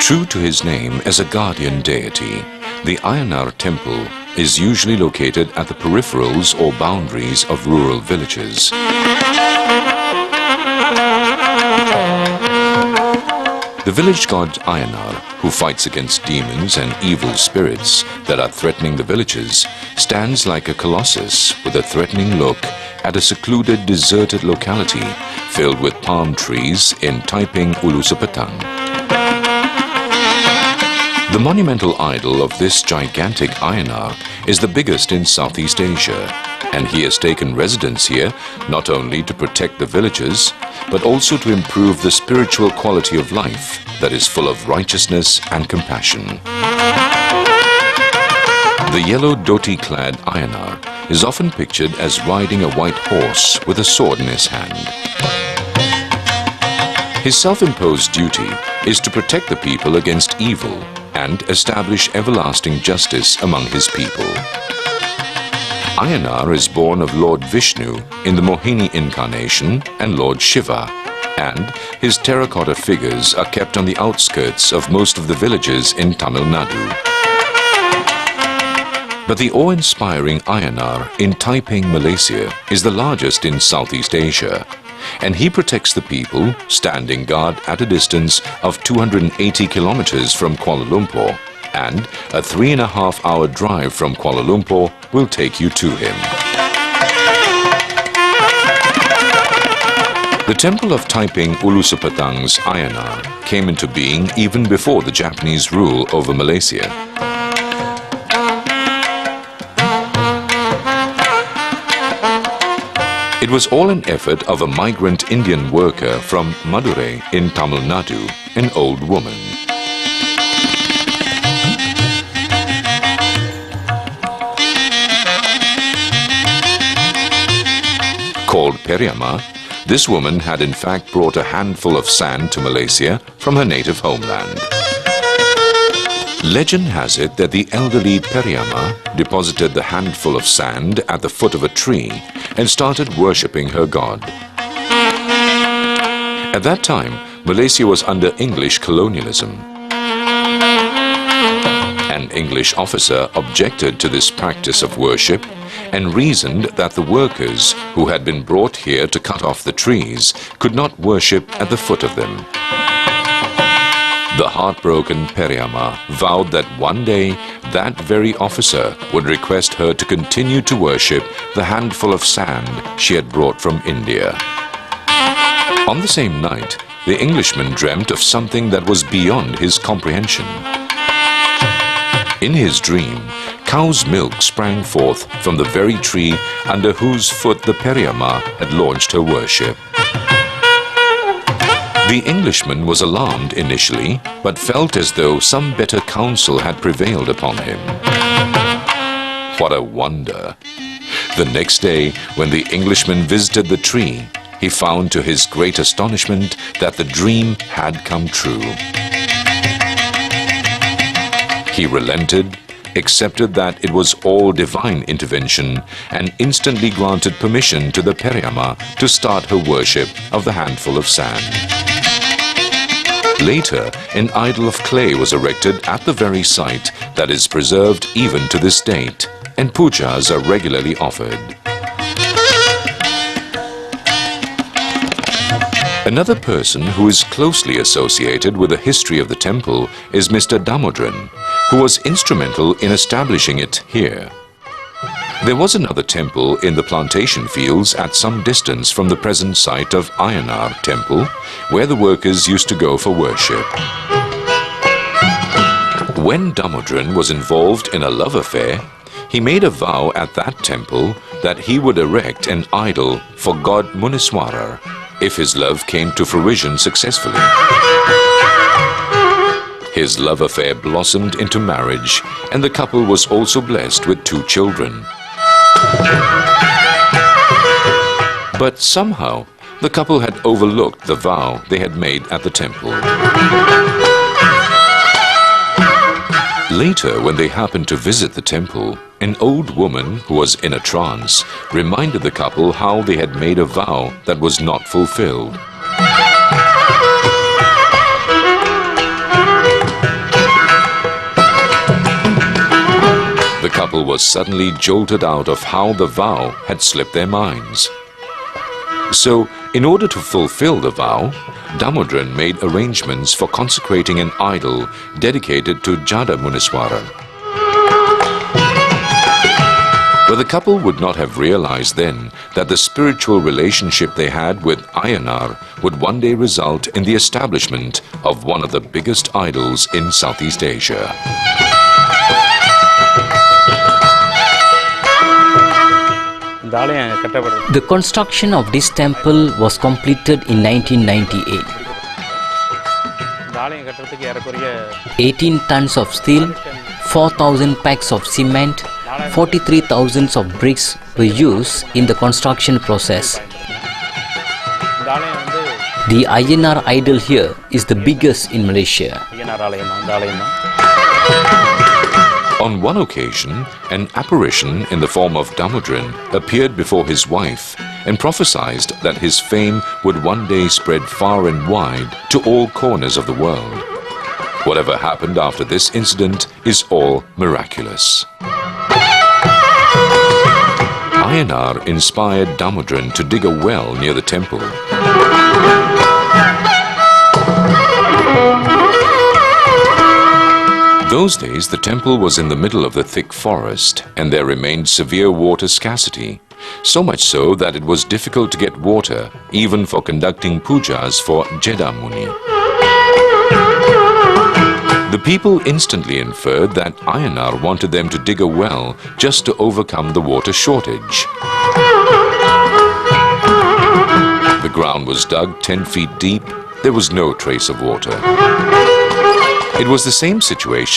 True to his name as a guardian deity, the Ayyanar temple is usually located at the peripherals or boundaries of rural villages. The village god Ayyanar, who fights against demons and evil spirits that are threatening the villages, stands like a colossus with a threatening look at a secluded, deserted locality filled with palm trees in Taiping, Ulusapetang. The monumental idol of this gigantic Ayyanar is the biggest in Southeast Asia, and he has taken residence here not only to protect the villagers, but also to improve the spiritual quality of life that is full of righteousness and compassion. The yellow dhoti-clad Ayyanar is often pictured as riding a white horse with a sword in his hand. His self-imposed duty is to protect the people against evil and establish everlasting justice among his people. Ayyanar is born of Lord Vishnu in the Mohini incarnation and Lord Shiva, and his terracotta figures are kept on the outskirts of most of the villages in Tamil Nadu. But the awe-inspiring Ayyanar in Taiping, Malaysia is the largest in Southeast Asia, and he protects the people, standing guard at a distance of 280 kilometers from Kuala Lumpur, and a 3.5-hour drive from Kuala Lumpur will take you to him. The temple of Taiping Ulusapetang's Ayyanar came into being even before the Japanese rule over Malaysia. It was all an effort of a migrant Indian worker from Madurai in Tamil Nadu, an old woman. Called Periama, this woman had in fact brought a handful of sand to Malaysia from her native homeland. Legend has it that the elderly Periama deposited the handful of sand at the foot of a tree and started worshipping her god. At that time, Malaysia was under English colonialism. An English officer objected to this practice of worship and reasoned that the workers who had been brought here to cut off the trees could not worship at the foot of them. The heartbroken Periama vowed that one day that very officer would request her to continue to worship the handful of sand she had brought from India. On the same night, the Englishman dreamt of something that was beyond his comprehension. In his dream, cow's milk sprang forth from the very tree under whose foot the Periama had launched her worship. The Englishman was alarmed initially, but felt as though some better counsel had prevailed upon him. What a wonder! The next day, when the Englishman visited the tree, he found to his great astonishment that the dream had come true. He relented, accepted that it was all divine intervention, and instantly granted permission to the Periama to start her worship of the handful of sand. Later, an idol of clay was erected at the very site that is preserved even to this date, and pujas are regularly offered. Another person who is closely associated with the history of the temple is Mr. Damodran, who was instrumental in establishing it here. There was another temple in the plantation fields at some distance from the present site of Ayyanar temple, where the workers used to go for worship. When Damodran was involved in a love affair, he made a vow at that temple that he would erect an idol for god Muniswarar if his love came to fruition successfully. His love affair blossomed into marriage, and the couple was also blessed with 2 children. But somehow, the couple had overlooked the vow they had made at the temple. Later, when they happened to visit the temple, an old woman who was in a trance reminded the couple how they had made a vow that was not fulfilled. couple was suddenly jolted out of how the vow had slipped their minds. So, in order to fulfill the vow, Damodran made arrangements for consecrating an idol dedicated to Jada Muniswara. But the couple would not have realized then that the spiritual relationship they had with Ayyanar would one day result in the establishment of one of the biggest idols in Southeast Asia. The construction of this temple was completed in 1998. 18 tons of steel, 4,000 packs of cement, 43,000 of bricks were used in the construction process. The Ayyanar idol here is the biggest in Malaysia. On one occasion, an apparition in the form of Damodran appeared before his wife and prophesied that his fame would one day spread far and wide to all corners of the world. Whatever happened after this incident is all miraculous. Ayyanar inspired Damodran to dig a well near the temple. Those days, the temple was in the middle of the thick forest and there remained severe water scarcity, so much so that it was difficult to get water even for conducting pujas for Jeda Muni. The people instantly inferred that Ayyanar wanted them to dig a well just to overcome the water shortage. The ground was dug 10 feet deep. There was no trace of water. It was the same situation